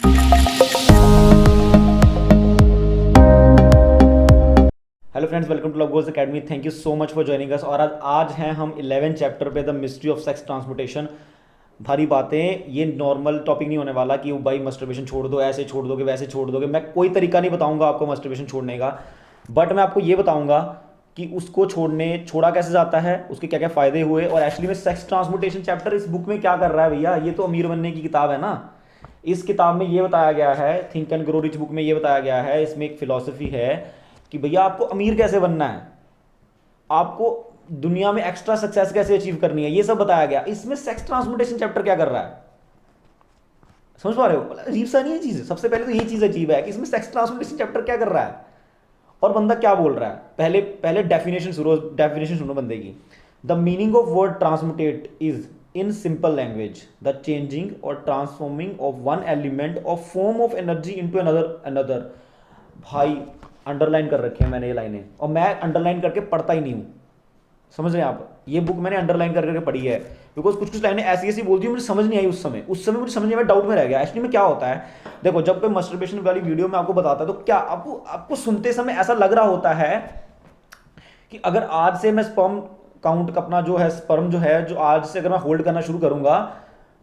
Hello friends, welcome to love goals academy. Thank you so much for joining us. और आज हैं हम 11 chapter पे, the mystery of sex transportation. भारी बातें, ये नॉर्मल टॉपिक नहीं होने वाला कि भाई मस्टरबेशन छोड़ दो, ऐसे छोड़ दोगे वैसे छोड़ दोगे। मैं कोई तरीका नहीं बताऊंगा आपको मस्टरबेशन छोड़ने का, बट मैं आपको ये बताऊंगा कि उसको छोड़ा कैसे जाता है, उसके क्या क्या फ़ायदे हुए। और एक्चुअली में सेक्स ट्रांसपोर्टेशन चैप्टर इस बुक में क्या कर रहा है भैया, ये तो अमीर बनने की किताब है ना। इस किताब में ये बताया गया है, think and grow rich book में ये बताया गया है, इसमें एक फिलॉसफी है कि भैया आपको अमीर कैसे बनना है, आपको दुनिया में एक्स्ट्रा सक्सेस कैसे अचीव करनी है, ये सब बताया गया। इसमें सेक्स ट्रांसपोर्टेशन चैप्टर क्या कर रहा है, समझ पा रहे हो? अजीब सा नहीं है चीज। सबसे पहले तो यही चीज अजीब है कि इसमें सेक्स ट्रांसपोर्टेशन चैप्टर क्या कर रहा है और बंदा क्या बोल रहा है। पहले पहले डेफिनेशन सुनो बंदे की। The meaning of word transmutate is in simple language the changing और transforming of one element of form of energy into another. भाई अंडरलाइन कर रखे हैं मैंने ये लाइनें, और मैं अंडरलाइन करके पढ़ता ही नहीं हूँ। समझ रहे हैं आप? ये बुक मैंने अंडरलाइन करके पढ़ी है, बिकॉज कुछ कुछ लाइनें ऐसी ऐसी बोलती हूँ मुझे समझ नहीं आई उस समय मुझे समझने में डाउट में रह गया। एक्चुअली में क्या होता है, देखो जब कोई मस्टरबेशन वाली वीडियो में आपको बताता है तो क्या आपको सुनते समय ऐसा लग रहा होता है कि अगर आज से मैं स्पर्म काउंट अपना जो है, स्पर्म जो है, जो आज से अगर मैं होल्ड करना शुरू करूंगा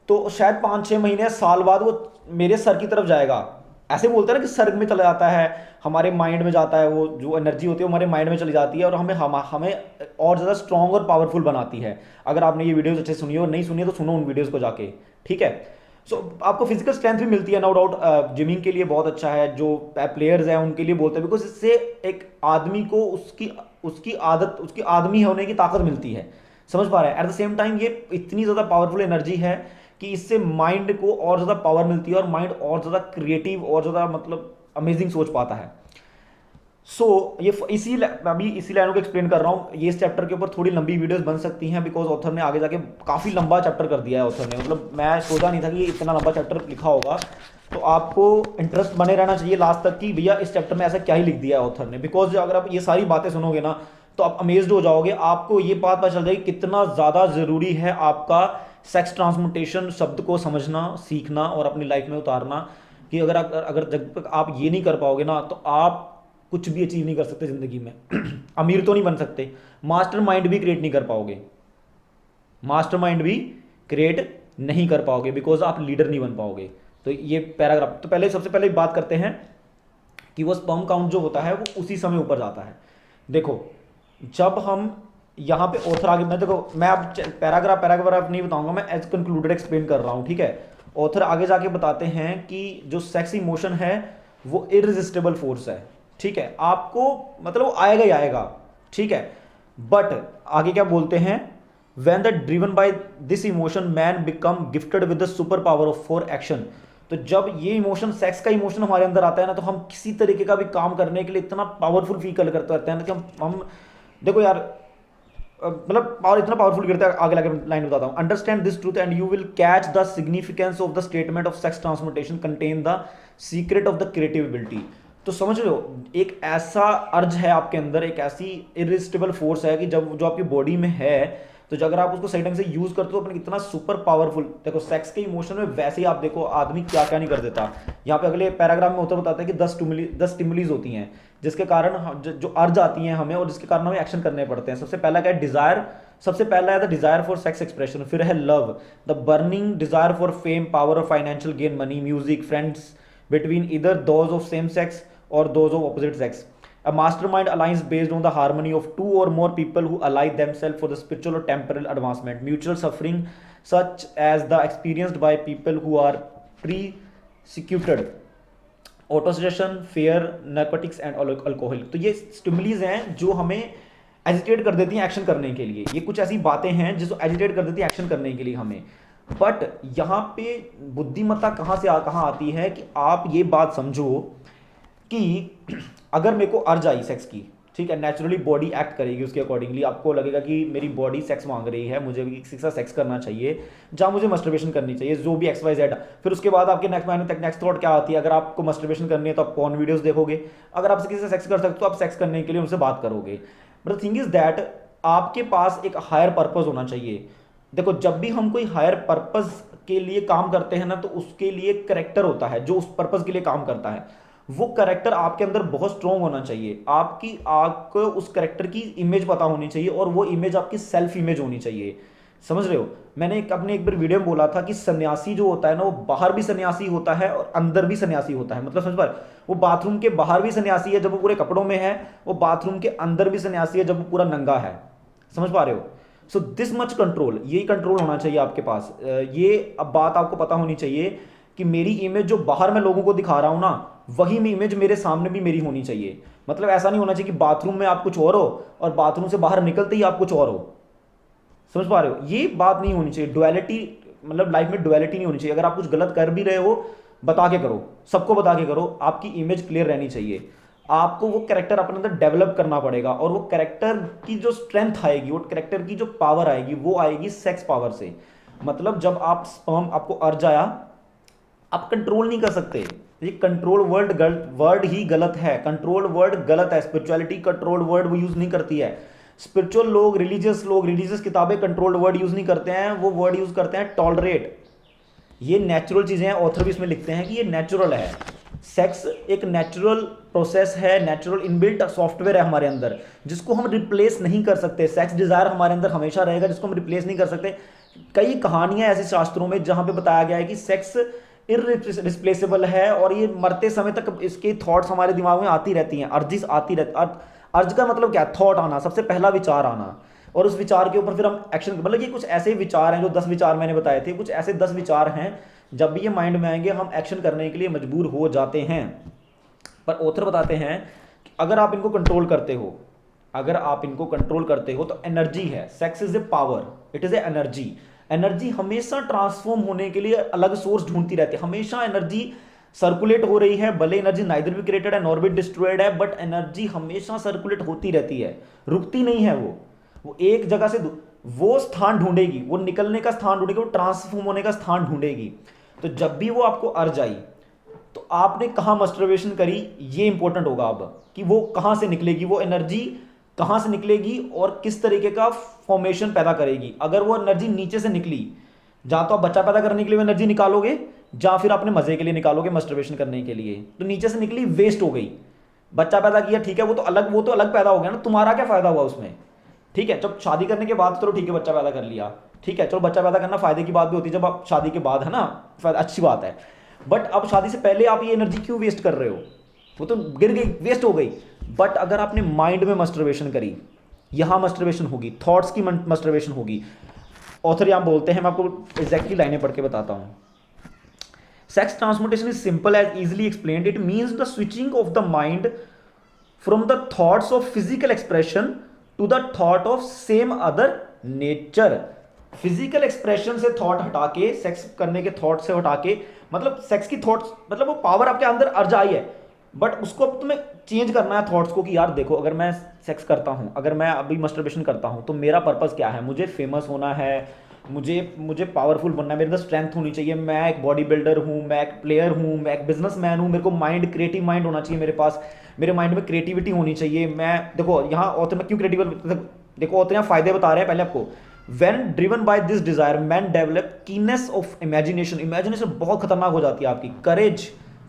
तो शायद 5-6 महीने साल बाद वो मेरे सर की तरफ जाएगा। ऐसे बोलते हैं ना कि सर में चला जाता है, हमारे माइंड में जाता है, वो जो एनर्जी होती है वो हमारे माइंड में चली जाती है और हमें और ज़्यादा स्ट्रॉन्ग और पावरफुल बनाती है। अगर आपने ये वीडियोस अच्छे सुनी हो, नहीं सुनी तो सुनो उन वीडियोस को जाके, ठीक है। सो आपको फिजिकल स्ट्रेंथ भी मिलती है, नो डाउट। जिमिंग के लिए बहुत अच्छा है, जो प्लेयर्स हैं उनके लिए बोलते हैं, बिकॉज इससे एक आदमी को उसकी आदमी होने की ताकत मिलती है। समझ पा रहे हैं? एट द सेम टाइम ये इतनी ज़्यादा पावरफुल एनर्जी है कि इससे माइंड को और ज़्यादा पावर मिलती है और माइंड और ज़्यादा क्रिएटिव और ज़्यादा मतलब अमेजिंग सोच पाता है। ये अभी इसी लाइनों को एक्सप्लेन कर रहा हूँ। ये इस चैप्टर के ऊपर थोड़ी लंबी वीडियोस बन सकती हैं, बिकॉज ऑथर ने आगे जाके काफ़ी लंबा चैप्टर कर दिया है। ऑथर ने, मतलब मैं सोचा नहीं था कि ये इतना लंबा चैप्टर लिखा होगा। तो आपको इंटरेस्ट बने रहना चाहिए लास्ट तक कि भैया इस चैप्टर में ऐसा क्या ही लिख दिया है ऑथर ने, बिकॉज अगर आप ये सारी बातें सुनोगे ना तो आप अमेज्ड हो जाओगे। आपको ये बात पता चल जाएगी कितना ज़्यादा ज़रूरी है आपका सेक्स ट्रांसमुटेशन शब्द को समझना, सीखना और अपनी लाइफ में उतारना। कि अगर जब तक आप ये नहीं कर पाओगे ना तो आप कुछ भी अचीव नहीं कर सकते ज़िंदगी में। अमीर तो नहीं बन सकते, मास्टरमाइंड भी क्रिएट नहीं कर पाओगे, मास्टरमाइंड भी क्रिएट नहीं कर पाओगे, बिकॉज आप लीडर नहीं बन पाओगे। तो ये पैराग्राफ, तो सबसे पहले बात करते हैं कि वो स्पर्म काउंट जो होता है वो उसी समय ऊपर जाता है। देखो जब हम यहाँ पे ऑथर आगे, मैं अब पैराग्राफ नहीं बताऊंगा, मैं एज कंक्लूडेड एक्सप्लेन कर रहा हूँ, ठीक है। ऑथर आगे जाके बताते हैं कि जो सेक्स इमोशन है वो इररेजिस्टिबल फोर्स है, ठीक है। आपको मतलब वो आएगा ही आएगा, ठीक है। बट आगे क्या बोलते हैं, when the driven by this emotion man become gifted with the super power of for action। तो जब ये इमोशन, सेक्स का इमोशन हमारे अंदर आता है ना, तो हम किसी तरीके का भी काम करने के लिए इतना पावरफुल फील करते रहते हैं ना कि हम देखो यार, मतलब पावर इतना पावरफुल गिरता है। आगे लाके लाइन बताता हूँ। Understand this truth and you will catch the significance of the statement of sex transmutation contain the secret of the creative ability. तो समझ रहे हो, एक ऐसा अर्ज है आपके अंदर, एक ऐसी इरिस्टिबल फोर्स है कि जब जो आपकी बॉडी में है, तो अगर आप उसको सही ढंग से यूज करते हो अपने कितना सुपर पावरफुल। देखो सेक्स के इमोशन में वैसे ही आप देखो आदमी क्या क्या नहीं कर देता। यहाँ पे अगले पैराग्राफ में उत्तर बताते हैं कि 10 स्टिमुलीज होती हैं जिसके कारण जो अर्ज आती हैं हमें और जिसके कारण हमें एक्शन करने पड़ते हैं। सबसे पहला क्या है, डिजायर। सबसे पहला है the desire for sex expression, फिर है love, the burning desire for fame, power और financial gain, money, music, friends between either those of same sex और those of opposite sex. A mastermind alliance based on the harmony of two or more people who ally themselves for the spiritual or temporal advancement. Mutual suffering, such as the experienced by people who are persecuted. Autosuggestion, fear, narcotics and alcohol. तो ये स्टिमुलीज हैं जो हमें agitate कर देती हैं action करने के लिए। ये कुछ ऐसी बातें हैं जिसको एजिटेट कर देती हैं एक्शन करने के लिए हमें। बट यहाँ पे बुद्धिमत्ता कहाँ आती है कि आप ये बात समझो कि अगर मेरे को अर्ज आई सेक्स की, ठीक है, नेचुरली बॉडी एक्ट करेगी उसके अकॉर्डिंगली। आपको लगेगा कि मेरी बॉडी सेक्स मांग रही है, मुझे भी किसी के साथ सेक्स करना चाहिए, जहाँ मुझे मस्टरबेशन करनी चाहिए, जो भी XYZ। फिर उसके बाद आपके नेक्स्ट थॉट क्या आती है, अगर आपको मस्टरबेशन करनी है तो आप पॉर्न वीडियोस देखोगे। अगर आपसे किसी से सेक्स कर सकते हो तो आप सेक्स करने के लिए उनसे बात करोगे। But the thing is that आपके पास एक हायर पर्पज होना चाहिए। देखो जब भी हम कोई हायर पर्पज के लिए काम करते हैं ना, तो उसके लिए करेक्टर होता है जो उस पर्पस के लिए काम करता है। वो करेक्टर आपके अंदर बहुत स्ट्रांग होना चाहिए। आपको उस करेक्टर की इमेज पता होनी चाहिए और वो इमेज आपकी सेल्फ इमेज होनी चाहिए। समझ रहे हो? मैंने अपने एक बार वीडियो में बोला था कि सन्यासी जो होता है ना, वो बाहर भी सन्यासी होता है और अंदर भी सन्यासी होता है। मतलब समझ पा रहे हो? वो बाथरूम के बाहर भी सन्यासी है जब वो पूरे कपड़ों में है, वो बाथरूम के अंदर भी सन्यासी है जब वो पूरा नंगा है। समझ पा रहे हो? सो दिस मच कंट्रोल, यही कंट्रोल होना चाहिए आपके पास। ये अब बात आपको पता होनी चाहिए कि मेरी इमेज जो बाहर मैं लोगों को दिखा रहा हूं ना, वही इमेज मेरे सामने भी मेरी होनी चाहिए। मतलब ऐसा नहीं होना चाहिए कि बाथरूम में आप कुछ और हो और बाथरूम से बाहर निकलते ही आप कुछ और हो। समझ पा रहे हो? ये बात नहीं होनी चाहिए। डुअलिटी, मतलब लाइफ में डुअलिटी नहीं होनी चाहिए। अगर आप कुछ गलत कर भी रहे हो, बता के करो, सबको बता के करो। आपकी इमेज क्लियर रहनी चाहिए। आपको वो कैरेक्टर अपने अंदर डेवलप करना पड़ेगा और वो कैरेक्टर की जो स्ट्रेंथ आएगी, वो कैरेक्टर की जो पावर आएगी, वो आएगी सेक्स पावर से। मतलब जब आप स्पर्म, आपको अर्ज आया, आप कंट्रोल नहीं कर सकते। ये कंट्रोल वर्ड ही गलत है। कंट्रोल वर्ड गलत है। स्पिरिचुअलिटी कंट्रोल वर्ड वो यूज नहीं करती है। स्पिरिचुअल लोग, रिलीजियस किताबें कंट्रोल्ड वर्ड यूज नहीं करते हैं। वो वर्ड यूज करते हैं टॉलरेट। ये नेचुरल चीजें हैं। ऑथर भी इसमें लिखते हैं कि ये नेचुरल है। सेक्स एक नेचुरल प्रोसेस है, नेचुरल इनबिल्ट सॉफ्टवेयर है हमारे अंदर, जिसको हम रिप्लेस नहीं कर सकते। सेक्स डिजायर हमारे अंदर हमेशा रहेगा, जिसको हम रिप्लेस नहीं कर सकते। कई कहानियां ऐसे शास्त्रों में जहां पे बताया गया है कि सेक्स इरिप्लेसेबल है और ये मरते समय तक इसके थॉट्स हमारे दिमाग में आती रहती हैं। अर्जिस आती रहती। अर्ज का मतलब क्या? थॉट आना, सबसे पहला विचार आना, और उस विचार के ऊपर फिर हम एक्शन। मतलब ये कुछ ऐसे विचार हैं, जो 10 विचार मैंने बताए थे, कुछ ऐसे 10 विचार हैं, जब भी ये माइंड में आएंगे हम एक्शन करने के लिए मजबूर हो जाते हैं। पर ऑथर बताते हैं कि अगर आप इनको कंट्रोल करते हो, तो एनर्जी है। Sex is a power, it is a energy. Energy हमेशा ट्रांसफॉर्म होने के लिए अलग सोर्स ढूंढती रहती है। हमेशा एनर्जी सर्कुलेट हो रही है। भले एनर्जी नाइदर बी क्रिएटेड है नॉर बी डिस्ट्रॉयड है, बट एनर्जी हमेशा सर्कुलेट होती रहती है, रुकती नहीं है। वो एक जगह से वो स्थान ढूंढेगी, वो निकलने का स्थान ढूंढेगी, वो ट्रांसफॉर्म होने का स्थान ढूंढेगी। तो जब भी वो आपको अर्ज आई, तो आपने कहां मस्टरबेशन करी, ये इंपॉर्टेंट होगा अब, कि वो कहां से निकलेगी, वो एनर्जी कहां से निकलेगी और किस तरीके का फॉर्मेशन पैदा करेगी। अगर वो एनर्जी नीचे से निकली, या तो आप बच्चा पैदा करने के लिए वो एनर्जी निकालोगे, या फिर अपने मजे के लिए निकालोगे मस्टरबेशन करने के लिए। तो नीचे से निकली, वेस्ट हो गई। बच्चा पैदा किया, ठीक है, वो तो अलग पैदा हो गया ना, तुम्हारा क्या फायदा हुआ उसमें? ठीक है, जब शादी करने के बाद चलो ठीक है, बच्चा पैदा कर लिया, ठीक है, चलो बच्चा पैदा करना फायदे की बात भी होती है जब आप शादी के बाद, है ना, अच्छी बात है। बट अब शादी से पहले आप ये एनर्जी क्यों वेस्ट कर रहे हो? वो तो गिर गई, वेस्ट हो गई। बट अगर आपने माइंड में मस्टरबेशन करी, यहां मस्टरबेशन होगी, थॉट्स की मस्टरबेशन होगी। ऑथर यहां बोलते हैं, मैं आपको एग्जैक्टली लाइनें पढ़ के बताता हूं। Sex transmutation is simple as easily explained. It means the switching of the mind from the thoughts of physical expression to the thought of same other nature. Physical expression से थॉट हटा के, sex करने के thought से हटा के, मतलब sex की थॉट्स, मतलब वो पावर आपके अंदर अर्ज आई है, बट उसको अब तुम्हें चेंज करना है थॉट्स को, कि यार देखो, अगर मैं सेक्स करता हूं, अगर मैं अभी मस्टरबेशन करता हूं, तो मेरा पर्पस क्या है? मुझे फेमस होना है, मुझे पावरफुल बनना है, मेरे अंदर स्ट्रेंथ होनी चाहिए, मैं एक बॉडी बिल्डर हूँ, मैं एक प्लेयर हूँ, मैं एक बिजनेसमैन हूँ, मेरे को माइंड, क्रिएटिव माइंड होना चाहिए मेरे पास, मेरे माइंड में क्रिएटिविटी होनी चाहिए। मैं देखो यहाँ ऑथर में क्यों क्रिएटिव, देखो ऑथर यहाँ फायदे बता रहे हैं पहले आपको। When driven by this desire, man develop keenness of imagination. Imagination बहुत खतरनाक हो जाती है आपकी।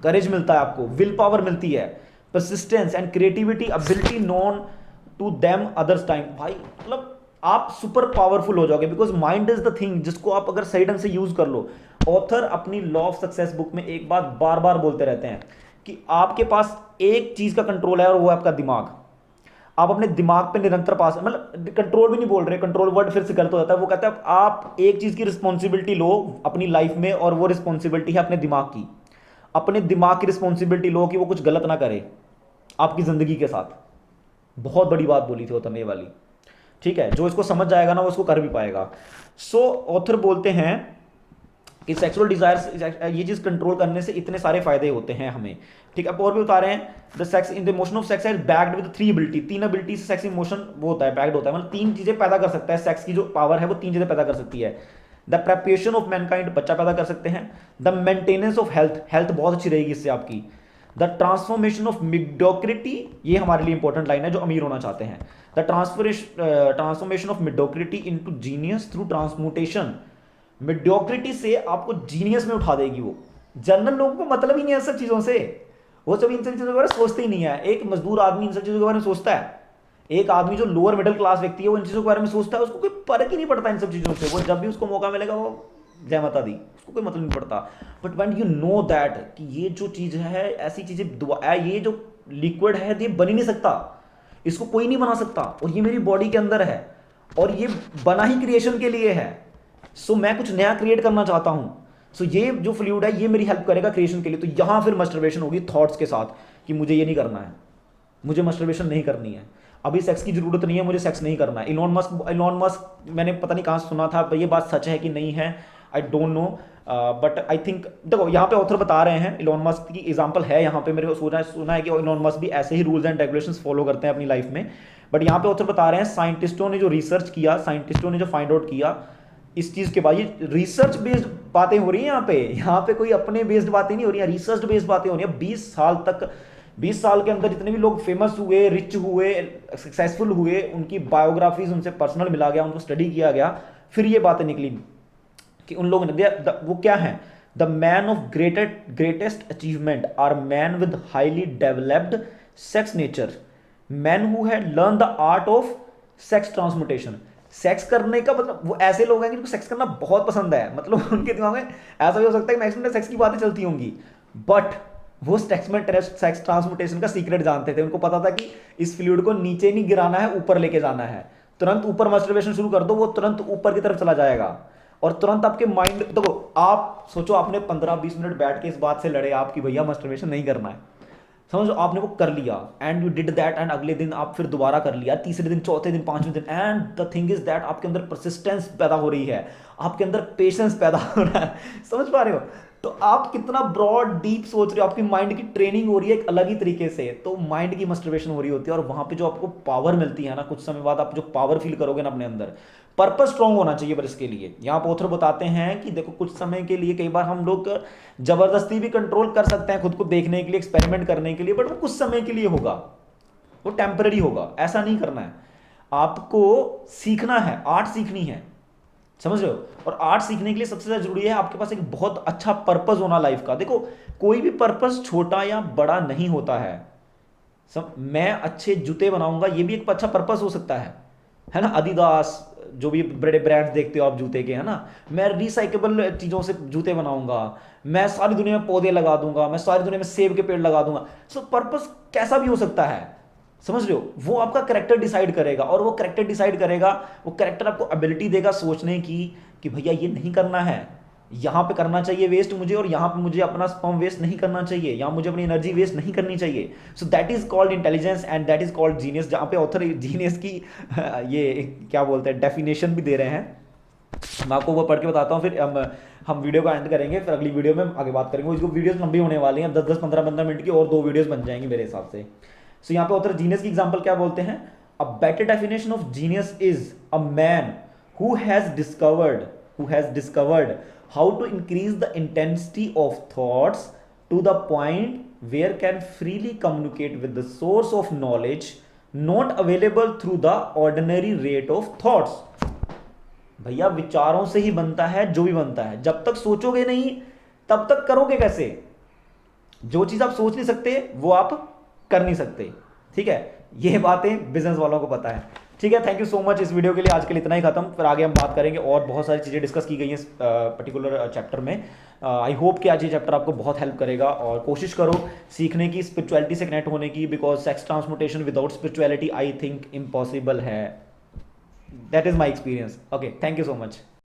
करेज मिलता है आपको, विल पावर मिलती है, persistence and creativity ability known to them others time। भाई मतलब आप सुपर पावरफुल हो जाओगे, because mind is the thing जिसको आप अगर सही ढंग से यूज कर लो। ऑथर अपनी लॉ ऑफ सक्सेस बुक में एक बात बार बार बोलते रहते हैं कि आपके पास एक चीज का कंट्रोल है और वो है आपका दिमाग। आप अपने दिमाग पे निरंतर पास, मतलब कंट्रोल भी नहीं बोल रहे, कंट्रोल वर्ड फिर से गलत हो जाता है। वो कहता है आप एक चीज की रिस्पॉन्सिबिलिटी लो अपनी लाइफ में, और वो रिस्पॉन्सिबिलिटी है अपने दिमाग की। अपने दिमाग की रिस्पॉन्सिबिलिटी लो कि वो कुछ गलत ना करे आपकी जिंदगी के साथ। बहुत बड़ी बात बोली थी ऑथर ने वाली, ठीक है। जो इसको समझ जाएगा ना, वो इसको कर भी पाएगा। सो ऑथर बोलते हैं कि सेक्सुअल डिजायर्स, ये चीज कंट्रोल करने से इतने सारे फायदे होते हैं हमें, ठीक है। और भी बता रहे हैं, the sex in the emotion of sex is backed with 3 ability. 3 ability से सेक्स इमोशन वो होता है, बैक्ड होता है, मतलब 3 चीजें पैदा कर सकता है। सेक्स की जो पावर है वो 3 चीजें पैदा कर सकती है। द प्रेपरेशन ऑफ मैनकाइंड, बच्चा पैदा कर सकते हैं। The maintenance of health, health बहुत अच्छी रहेगी इससे आपकी। द ट्रांसफॉर्मेशन ऑफ मिडोक्रिटी, ये हमारे लिए इंपॉर्टेंट लाइन है जो अमीर होना चाहते हैं। The transformation of mediocrity into genius through transmutation. Mediocrity से आपको जीनियस में उठा देगी वो। जनरल लोगों को मतलब ही नहीं है सब चीज़ों से, वो सब इन सब चीज़ों के बारे में सोचते ही नहीं है। एक मजदूर आदमी इन सब चीज़ों के बारे में सोचता है, एक आदमी जो लोअर मिडिल क्लास व्यक्ति है वो इन चीज़ों के बारे में सोचता है, उसको कोई फर्क ही नहीं पड़ता इन सब चीज़ों से। वो जब भी उसको मौका मिलेगा वो जय माता दी, उसको कोई मतलब नहीं पड़ता। But when you know that कि ये जो चीज़ है, ऐसी चीज़ें ये जो लिक्विड है ये बन ही नहीं सकता, इसको कोई नहीं बना सकता, और ये मेरी बॉडी के अंदर है और ये बना ही क्रिएशन के लिए है। सो मैं कुछ नया क्रिएट करना चाहता हूं, सो ये जो फ्लूइड है ये मेरी हेल्प करेगा क्रिएशन के लिए। तो यहां फिर मस्टरबेशन होगी थॉट्स के साथ कि मुझे ये नहीं करना है, मुझे मस्टरबेशन नहीं करनी है, अभी सेक्स की जरूरत नहीं है, मुझे सेक्स नहीं करना है। इलॉन मस्क मैंने पता नहीं कहां सुना था, पर ये बात सच है कि नहीं है I don't know, but I think देखो यहाँ पे ऑथर बता रहे हैं, इलॉन मस्क की एग्जांपल है यहाँ पे, मेरे को सुना है कि इलॉन मस्क भी ऐसे ही रूल्स एंड रेगुलेशंस फॉलो करते हैं अपनी लाइफ में। बट यहाँ पे ऑथर बता रहे हैं साइंटिस्टों ने जो रिसर्च किया, साइंटिस्टों ने जो फाइंड आउट किया इस चीज़ के बाद, ये रिसर्च बेस्ड बातें हो रही हैं यहाँ पे कोई अपने बेस्ड बातें नहीं हो रही हैं, रिसर्च बेस्ड बातें हो रही हैं। 20 साल के अंदर जितने भी लोग फेमस हुए, रिच हुए, सक्सेसफुल हुए, उनकी बायोग्राफीज उनसे पर्सनल मिला गया, उनको स्टडी किया गया, फिर ये बातें निकली कि उन लोगों ने वो क्या है, the man of greatest achievement are man with highly developed sex nature, man who had learn the art of sex transmutation. Sex करने का मतलब वो ऐसे लोग हैं जिनको सेक्स करना बहुत पसंद है, मतलब उनके दिमाग में ऐसा भी हो सकता है कि मैक्सिमम सेक्स की बातें चलती होंगी, बट वो सेक्स ट्रांसमुटेशन का सीक्रेट जानते थे। उनको पता था कि इस फ्लूइड को नीचे नहीं गिराना है, ऊपर लेके जाना है। तुरंत ऊपर मास्टरबेशन शुरू कर दो, वो तुरंत ऊपर की तरफ चला जाएगा और तुरंत आपके माइंड, देखो आप सोचो आपने 15-20 मिनट बैठ के इस बात से लड़े आप कि भैया मास्टरबेशन नहीं करना है, समझो आपने वो कर लिया and you did that, and अगले दिन आप फिर दोबारा कर लिया, तीसरे दिन, चौथे दिन, पांचवें दिन, and the thing is that आपके अंदर परसिस्टेंस पैदा हो रही है, आपके अंदर पेशेंस पैदा हो रहा है, समझ पा रहे हो? तो आप कितना ब्रॉड डीप सोच रहे हो, आपकी माइंड की ट्रेनिंग हो रही है एक अलग ही तरीके से, तो माइंड की मस्टरबेशन हो रही होती है। और वहां पे जो आपको पावर मिलती है ना, कुछ समय बाद आप जो पावर फील करोगे ना अपने अंदर, पर्पस स्ट्रांग होना चाहिए। पर इसके लिए यहाँ पर ऑथर बताते हैं कि देखो कुछ समय के लिए कई बार हम लोग जबरदस्ती भी कंट्रोल कर सकते हैं खुद को देखने के लिए, एक्सपेरिमेंट करने के लिए, बट वो कुछ समय के लिए होगा, वो टेम्पररी होगा। ऐसा नहीं करना है, आपको सीखना है, आर्ट सीखनी है, समझ रहे हो? और आर्ट सीखने के लिए सबसे ज्यादा जरूरी है आपके पास एक बहुत अच्छा पर्पस होना लाइफ का। देखो कोई भी पर्पस छोटा या बड़ा नहीं होता है। मैं अच्छे जूते बनाऊंगा, ये भी एक अच्छा पर्पस हो सकता है ना? अदिदास, जो भी बड़े ब्रांड्स देखते हो आप जूते के, है ना, मैं रिसाइकेबल चीज़ों से जूते बनाऊंगा, मैं सारी दुनिया में पौधे लगा दूंगा, मैं सारी दुनिया में सेब के पेड़ लगा दूंगा। सो पर्पस कैसा भी हो सकता है, समझ रहे हो? वो आपका करेक्टर डिसाइड करेगा, और वो करेक्टर डिसाइड करेगा, वो करेक्टर आपको एबिलिटी देगा सोचने की कि भैया ये नहीं करना है, यहाँ पे करना चाहिए वेस्ट मुझे, और यहाँ पे मुझे अपना स्पर्म वेस्ट नहीं करना चाहिए, यहाँ मुझे अपनी एनर्जी वेस्ट नहीं करनी चाहिए। So that is called intelligence and that is called genius. जहाँ पे ऑथर जीनियस की ये क्या बोलते हैं डेफिनेशन भी दे रहे हैं, मैं आपको वो पढ़ के बताता हूँ, फिर हम वीडियो का एंड करेंगे, फिर अगली वीडियो में आगे बात करेंगे। इसको वीडियोस लंबी होने वाली हैं, 10-10, 15-15 मिनट की और 2 वीडियोस बन जाएंगी मेरे हिसाब से। सो यहाँ पे ऑथर जीनियस की एग्जांपल क्या बोलते हैं, a better definition of genius is a man who has discovered how to increase the intensity of thoughts to the point where can freely communicate with the source of knowledge not available through the ordinary rate of thoughts। भैया विचारों से ही बनता है जो भी बनता है, जब तक सोचोगे नहीं तब तक करोगे कैसे? जो चीज आप सोच नहीं सकते वो आप कर नहीं सकते, ठीक है? ये बातें बिजनेस वालों को पता है, ठीक है? Thank you so much. इस वीडियो के लिए आज के लिए इतना ही खत्म, फिर आगे हम बात करेंगे और बहुत सारी चीज़ें डिस्कस की गई हैं इस पर्टिकुलर चैप्टर में। आई होप कि आज ये चैप्टर आपको बहुत हेल्प करेगा, और कोशिश करो सीखने की, स्पिरिचुअलिटी से कनेक्ट होने की, because sex transmutation without spirituality I think impossible है। That is my experience. Okay, thank you so much.